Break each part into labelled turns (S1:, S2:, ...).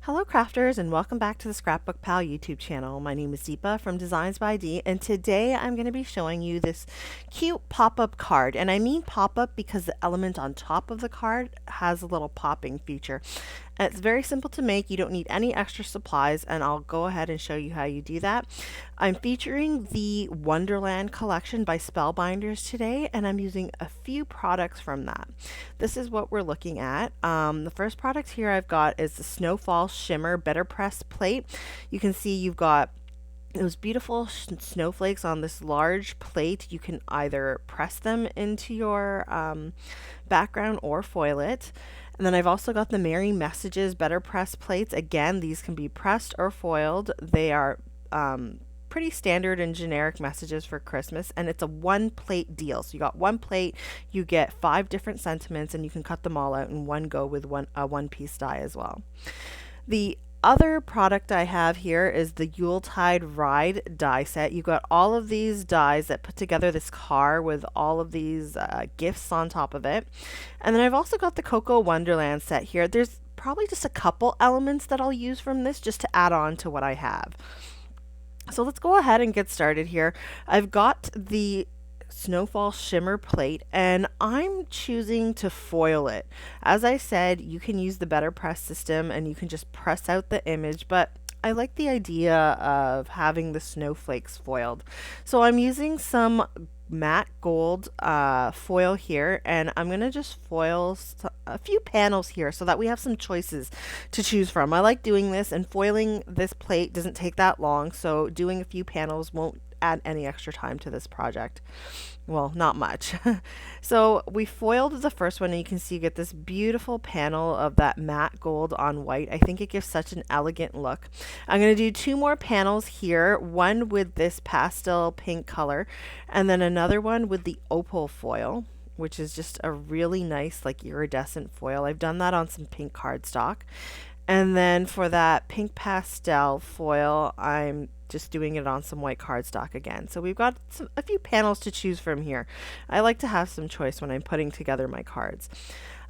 S1: Hello crafters and welcome back to the ScrapbookPal YouTube channel. My name is Deepa from Designs by D, and today I'm going to be showing you this cute pop-up card. And I mean pop-up because the element on top of the card has a little popping feature. And it's very simple to make. You don't need any extra supplies, and I'll go ahead and show you how you do that. I'm featuring the Wonderland Collection by Spellbinders today, and I'm using a few products from that. This is what we're looking at. The first product here I've got is the Snowfall Shimmer Better Press Plate. You can see you've got those beautiful snowflakes on this large plate. You can either press them into your background or foil it. And then I've also got the Merry Messages Better Press plates. Again, these can be pressed or foiled. They are pretty standard and generic messages for Christmas, and it's a one plate deal. So you got one plate, you get 5 different sentiments, and you can cut them all out in one go with a one piece die as well. The other product I have here is the Yuletide Ride die set. You've got all of these dies that put together this car with all of these gifts on top of it. And then I've also got the Cocoa Wonderland set here. There's probably just a couple elements that I'll use from this just to add on to what I have. So let's go ahead and get started here. I've got the Snowfall Shimmer plate, and I'm choosing to foil it. As I said, you can use the Better Press system and you can just press out the image, but I like the idea of having the snowflakes foiled. So I'm using some matte gold foil here, and I'm going to just foil a few panels here so that we have some choices to choose from. I like doing this, and foiling this plate doesn't take that long, so doing a few panels won't add any extra time to this project. Well, not much. So we foiled the first one, and you can see you get this beautiful panel of that matte gold on white. I think it gives such an elegant look. I'm going to do 2 more panels here, one with this pastel pink color, and then another one with the opal foil, which is just a really nice like iridescent foil. I've done that on some pink cardstock. And then for that pink pastel foil, I'm just doing it on some white cardstock again. So we've got a few panels to choose from here. I like to have some choice when I'm putting together my cards.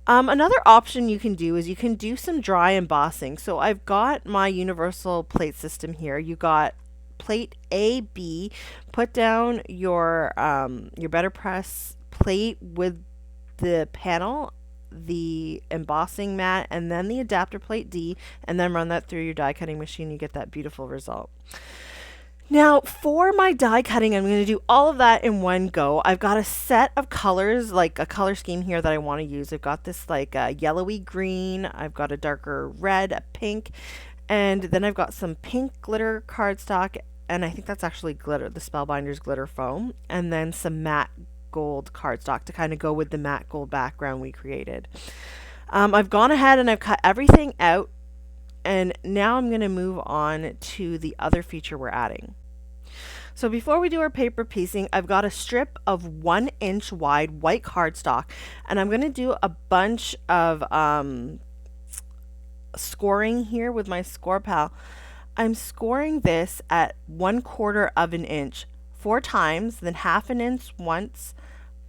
S1: Another option you can do is you can do some dry embossing. So I've got my universal plate system here. You got plate A, B. Put down your Better Press plate with the panel, the embossing mat, and then the adapter plate D, and then run that through your die cutting machine. You get that beautiful result. Now for my die cutting, I'm going to do all of that in one go. I've got a set of colors, like a color scheme here that I want to use. I've got this like yellowy green, I've got a darker red, a pink, and then I've got some pink glitter cardstock, and I think that's actually glitter, the Spellbinders glitter foam, and then some matte gold cardstock to kind of go with the matte gold background we created. I've gone ahead and I've cut everything out, and now I'm going to move on to the other feature we're adding. So before we do our paper piecing, I've got a strip of 1 inch wide white cardstock, and I'm going to do a bunch of scoring here with my ScrapbookPal. I'm scoring this at 1/4 of an inch 4 times, then 1/2 an inch once,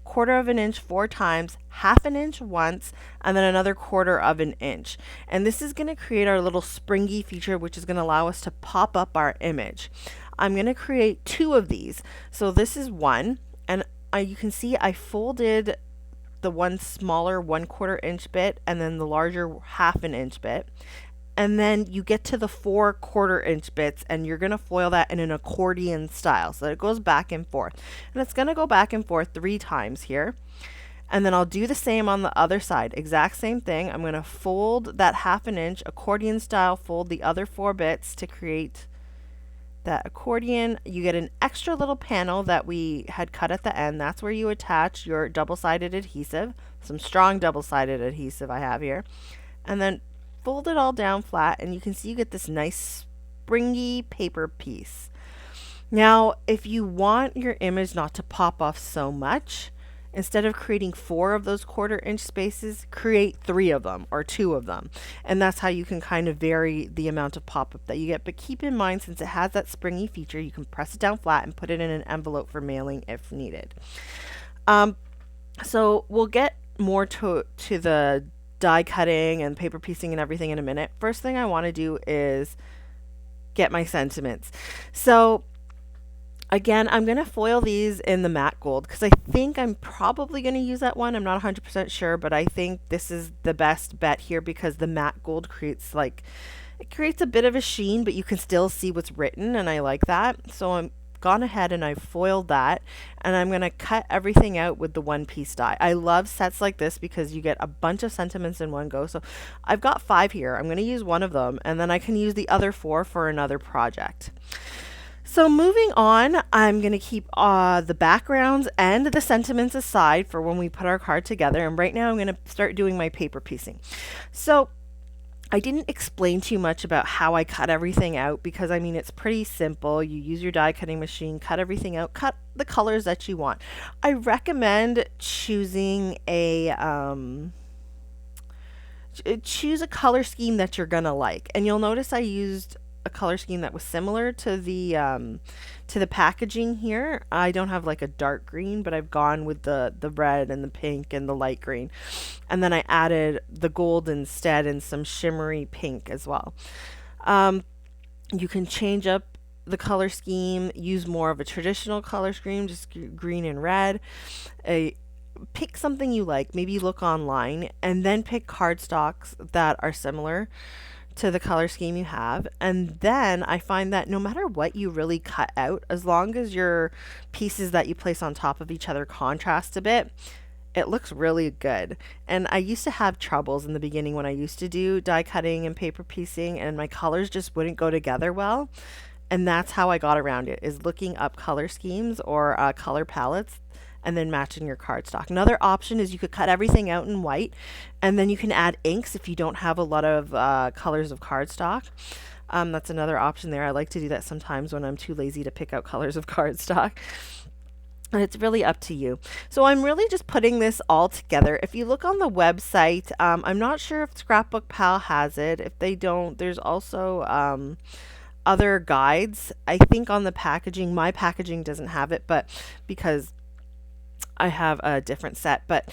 S1: 1/4 of an inch 4 times, 1/2 an inch once, and then another 1/4 of an inch. And this is going to create our little springy feature, which is going to allow us to pop up our image. I'm going to create 2 of these. So this is one, and you can see I folded the one smaller 1/4 inch bit and then the larger 1/2 an inch bit. And then you get to the 4 1/4 inch bits, and you're going to foil that in an accordion style so that it goes back and forth. And it's going to go back and forth 3 times here. And then I'll do the same on the other side. Exact same thing. I'm going to fold that 1/2 an inch accordion style, fold the other 4 bits to create that accordion. You get an extra little panel that we had cut at the end. That's where you attach your double-sided adhesive, some strong double-sided adhesive I have here. And then fold it all down flat, and you can see you get this nice springy paper piece. Now, if you want your image not to pop off so much, instead of creating 4 of those 1/4 inch spaces, create 3 of them or 2 of them. And that's how you can kind of vary the amount of pop-up that you get. But keep in mind, since it has that springy feature, you can press it down flat and put it in an envelope for mailing if needed. So we'll get more to the die cutting and paper piecing and everything in a minute. First thing I want to do is get my sentiments. So again, I'm going to foil these in the matte gold because I think I'm probably going to use that one. I'm not 100% sure, but I think this is the best bet here because the matte gold creates like, it creates a bit of a sheen, but you can still see what's written, and I like that. So I'm gone ahead and I've foiled that, and I'm going to cut everything out with the one piece die. I love sets like this because you get a bunch of sentiments in one go. So I've got 5 here. I'm going to use one of them, and then I can use the other 4 for another project. So moving on, I'm going to keep the backgrounds and the sentiments aside for when we put our card together. And right now I'm going to start doing my paper piecing. So I didn't explain too much about how I cut everything out because I mean it's pretty simple. You use your die cutting machine, cut everything out, cut the colors that you want. I recommend choosing choose a color scheme that you're gonna like. And you'll notice I used a color scheme that was similar to the packaging here. I don't have like a dark green, but I've gone with the red and the pink and the light green. And then I added the gold instead and some shimmery pink as well. You can change up the color scheme, use more of a traditional color scheme, just green and red. Pick something you like, maybe look online, and then pick cardstocks that are similar to the color scheme you have. And then I find that no matter what you really cut out, as long as your pieces that you place on top of each other contrast a bit, it looks really good. And I used to have troubles in the beginning when I used to do die cutting and paper piecing, and my colors just wouldn't go together well. And that's how I got around it, is looking up color schemes or color palettes and then matching your cardstock. Another option is you could cut everything out in white, and then you can add inks if you don't have a lot of colors of cardstock. That's another option there. I like to do that sometimes when I'm too lazy to pick out colors of cardstock. And it's really up to you. So I'm really just putting this all together. If you look on the website, I'm not sure if ScrapbookPal has it. If they don't, there's also other guides. I think on the packaging, my packaging doesn't have it, but because I have a different set, but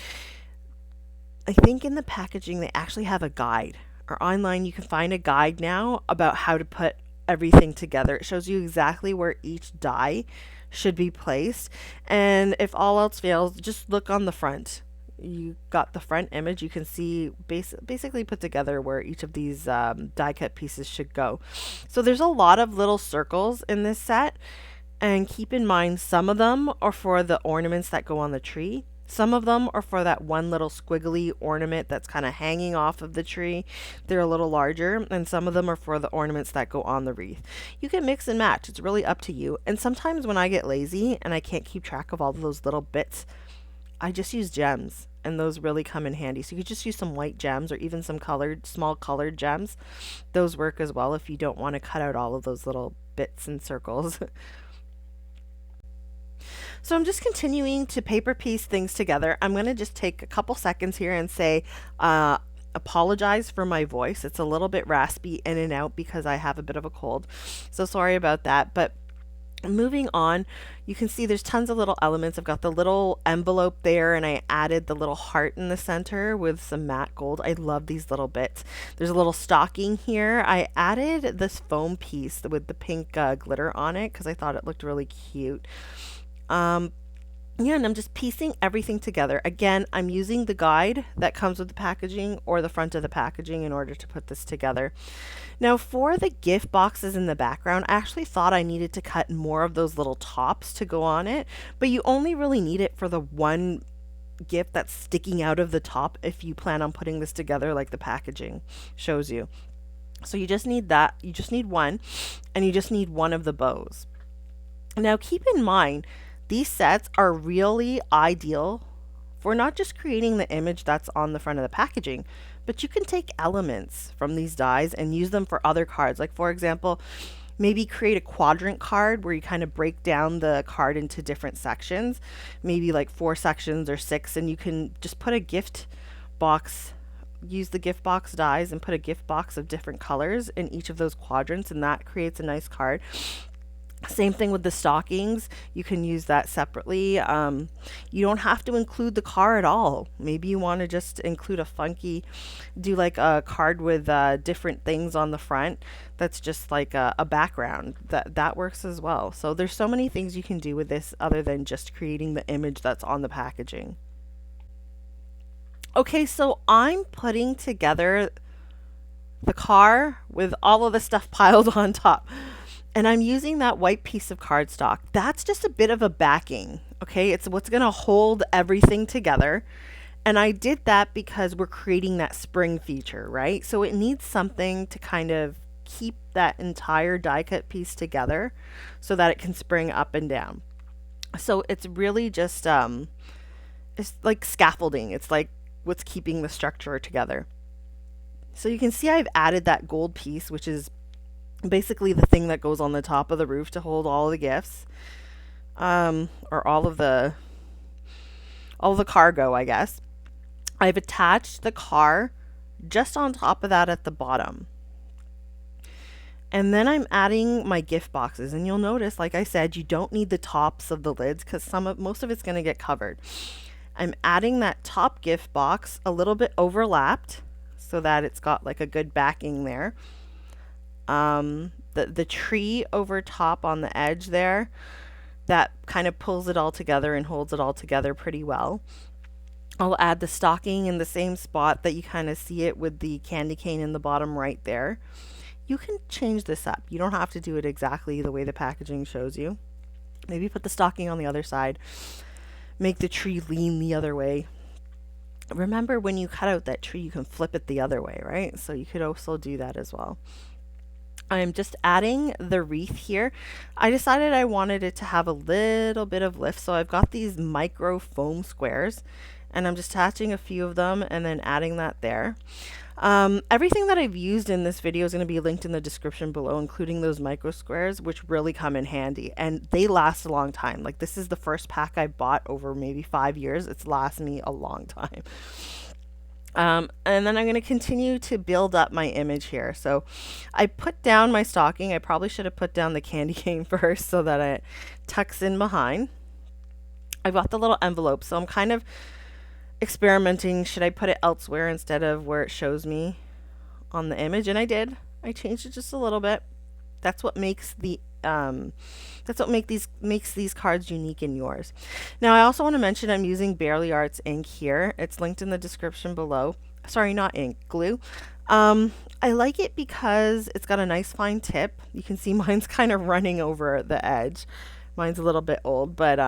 S1: I think in the packaging they actually have a guide, or online you can find a guide now about how to put everything together. It shows you exactly where each die should be placed, and if all else fails, just look on the front. You got the front image, you can see basically put together where each of these die cut pieces should go. So there's a lot of little circles in this set. And keep in mind, some of them are for the ornaments that go on the tree. Some of them are for that one little squiggly ornament that's kind of hanging off of the tree. They're a little larger. And some of them are for the ornaments that go on the wreath. You can mix and match. It's really up to you. And sometimes when I get lazy and I can't keep track of all of those little bits, I just use gems. And those really come in handy. So you could just use some white gems or even some small colored gems. Those work as well if you don't want to cut out all of those little bits and circles. So I'm just continuing to paper piece things together. I'm going to just take a couple seconds here and say, apologize for my voice. It's a little bit raspy in and out because I have a bit of a cold. So sorry about that. But moving on, you can see there's tons of little elements. I've got the little envelope there, and I added the little heart in the center with some matte gold. I love these little bits. There's a little stocking here. I added this foam piece with the pink glitter on it because I thought it looked really cute. Yeah, and I'm just piecing everything together. Again, I'm using the guide that comes with the packaging or the front of the packaging in order to put this together. Now for the gift boxes in the background, I actually thought I needed to cut more of those little tops to go on it, but you only really need it for the one gift that's sticking out of the top if you plan on putting this together like the packaging shows you. So you just need that. You just need one, and you just need one of the bows. Now keep in mind, these sets are really ideal for not just creating the image that's on the front of the packaging, but you can take elements from these dies and use them for other cards. Like for example, maybe create a quadrant card where you kind of break down the card into different sections, maybe like 4 sections or 6, and you can just put a gift box, use the gift box dies and put a gift box of different colors in each of those quadrants, and that creates a nice card. Same thing with the stockings. You can use that separately. You don't have to include the car at all. Maybe you want to just include a funky, do like a card with different things on the front. That's just like a background. That works as well. So there's so many things you can do with this other than just creating the image that's on the packaging. Okay, so I'm putting together the car with all of the stuff piled on top. And I'm using that white piece of cardstock. That's just a bit of a backing, okay? It's what's going to hold everything together. And I did that because we're creating that spring feature, right? So it needs something to kind of keep that entire die cut piece together so that it can spring up and down. So it's really just it's like scaffolding. It's like what's keeping the structure together. So you can see I've added that gold piece, which is basically the thing that goes on the top of the roof to hold all the gifts, or all the cargo, I guess. I've attached the car just on top of that at the bottom. And then I'm adding my gift boxes, and you'll notice, like I said, you don't need the tops of the lids because most of it's going to get covered. I'm adding that top gift box a little bit overlapped so that it's got like a good backing there. The tree over top on the edge there, that kind of pulls it all together and holds it all together pretty well. I'll add the stocking in the same spot that you kind of see it with the candy cane in the bottom right there. You can change this up. You don't have to do it exactly the way the packaging shows you. Maybe put the stocking on the other side. Make the tree lean the other way. Remember, when you cut out that tree, you can flip it the other way, right? So you could also do that as well. I'm just adding the wreath here. I decided I wanted it to have a little bit of lift, so I've got these micro foam squares, and I'm just attaching a few of them and then adding that there. Everything that I've used in this video is going to be linked in the description below, including those micro squares, which really come in handy, and they last a long time. Like, this is the first pack I bought over maybe 5 years. It's lasted me a long time. And then I'm going to continue to build up my image here. So I put down my stocking. I probably should have put down the candy cane first so that it tucks in behind. I've got the little envelope, so I'm kind of experimenting. Should I put it elsewhere instead of where it shows me on the image? And I did. I changed it just a little bit. That's what makes makes these cards unique in yours. Now, I also want to mention I'm using Barely Arts ink here. It's linked in the description below. Sorry, not ink, glue. I like it because it's got a nice fine tip. You can see mine's kind of running over the edge. Mine's a little bit old, but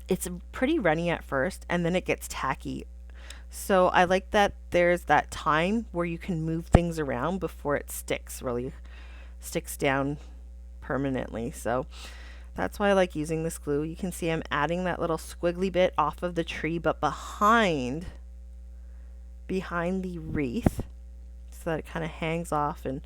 S1: it's pretty runny at first, and then it gets tacky. So I like that there's that time where you can move things around before it really sticks down permanently. So that's why I like using this glue. You can see I'm adding that little squiggly bit off of the tree, but behind the wreath, so that it kind of hangs off and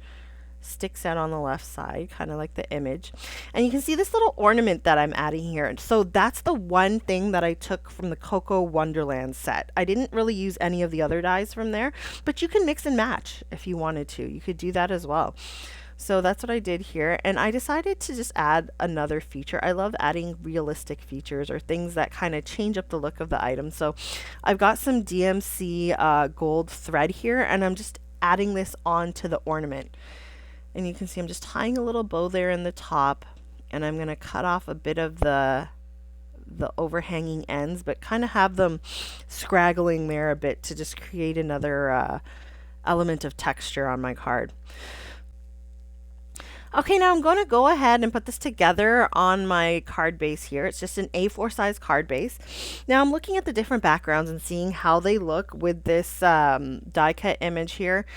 S1: sticks out on the left side, kind of like the image. And you can see this little ornament that I'm adding here. So that's the one thing that I took from the Coco Wonderland set. I didn't really use any of the other dies from there, but you can mix and match if you wanted to. You could do that as well. So that's what I did here, and I decided to just add another feature. I love adding realistic features or things that kind of change up the look of the item. So I've got some DMC gold thread here, and I'm just adding this onto the ornament. And you can see I'm just tying a little bow there in the top, and I'm going to cut off a bit of the overhanging ends, but kind of have them scraggling there a bit to just create another element of texture on my card. Okay, now I'm going to go ahead and put this together on my card base here. It's just an A4 size card base. Now I'm looking at the different backgrounds and seeing how they look with this die cut image here.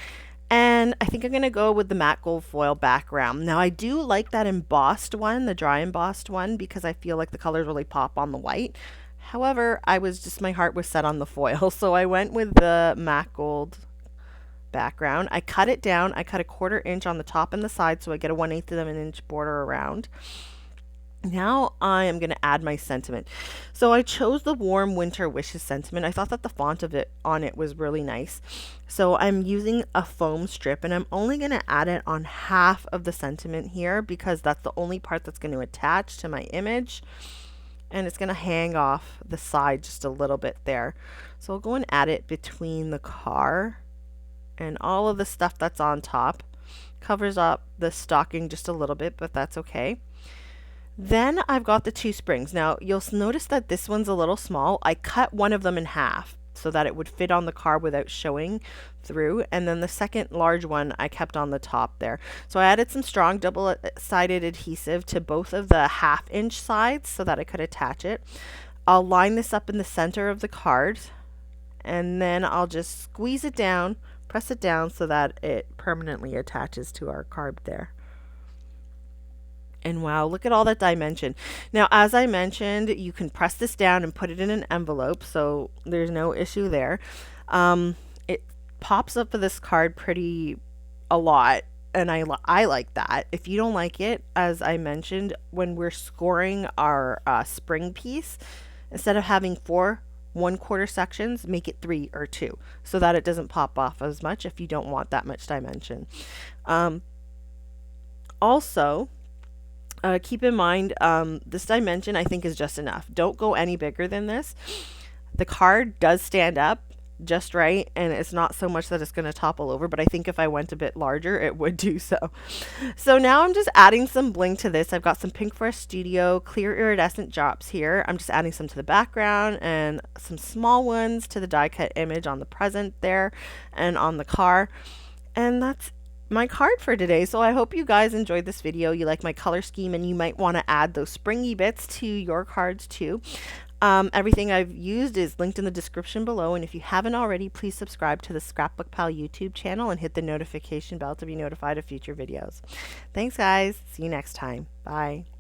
S1: And I think I'm going to go with the matte gold foil background. Now I do like that embossed one, the dry embossed one, because I feel like the colors really pop on the white. However, my heart was set on the foil, so I went with the matte gold background. I cut it down. I cut a 1/4 inch on the top and the side, so I get a 1/8 of an inch border around. Now I am going to add my sentiment. So I chose the Warm Winter Wishes sentiment. I thought that the font of it on it was really nice. So I'm using a foam strip and I'm only going to add it on half of the sentiment here because that's the only part that's going to attach to my image. And it's going to hang off the side just a little bit there. So I'll go and add it between the car and all of the stuff that's on top. Covers up the stocking just a little bit, but that's okay. Then I've got the two springs. Now you'll notice that this one's a little small. I cut one of them in half so that it would fit on the car without showing through. And then the second large one I kept on the top there. So I added some strong double-sided adhesive to both of the half-inch sides so that I could attach it. I'll line this up in the center of the card and then I'll just squeeze it down, press it down so that it permanently attaches to our card there. And wow, look at all that dimension. Now, as I mentioned, you can press this down and put it in an envelope, so there's no issue there. It pops up for this card pretty a lot, and I like that. If you don't like it, as I mentioned, when we're scoring our spring piece, instead of having 4 1/4 sections, make it 3 or 2, so that it doesn't pop off as much if you don't want that much dimension. Also, keep in mind, this dimension I think is just enough. Don't go any bigger than this. The card does stand up just right, and it's not so much that it's going to topple over, but I think if I went a bit larger, it would do so. So now I'm just adding some bling to this. I've got some Pink Forest Studio clear iridescent drops here. I'm just adding some to the background and some small ones to the die cut image on the present there and on the car. And that's my card for today. So I hope you guys enjoyed this video. You like my color scheme and you might want to add those springy bits to your cards too. Everything I've used is linked in the description below, and if you haven't already, please subscribe to the ScrapbookPal YouTube channel and hit the notification bell to be notified of future videos. Thanks guys. See you next time. Bye.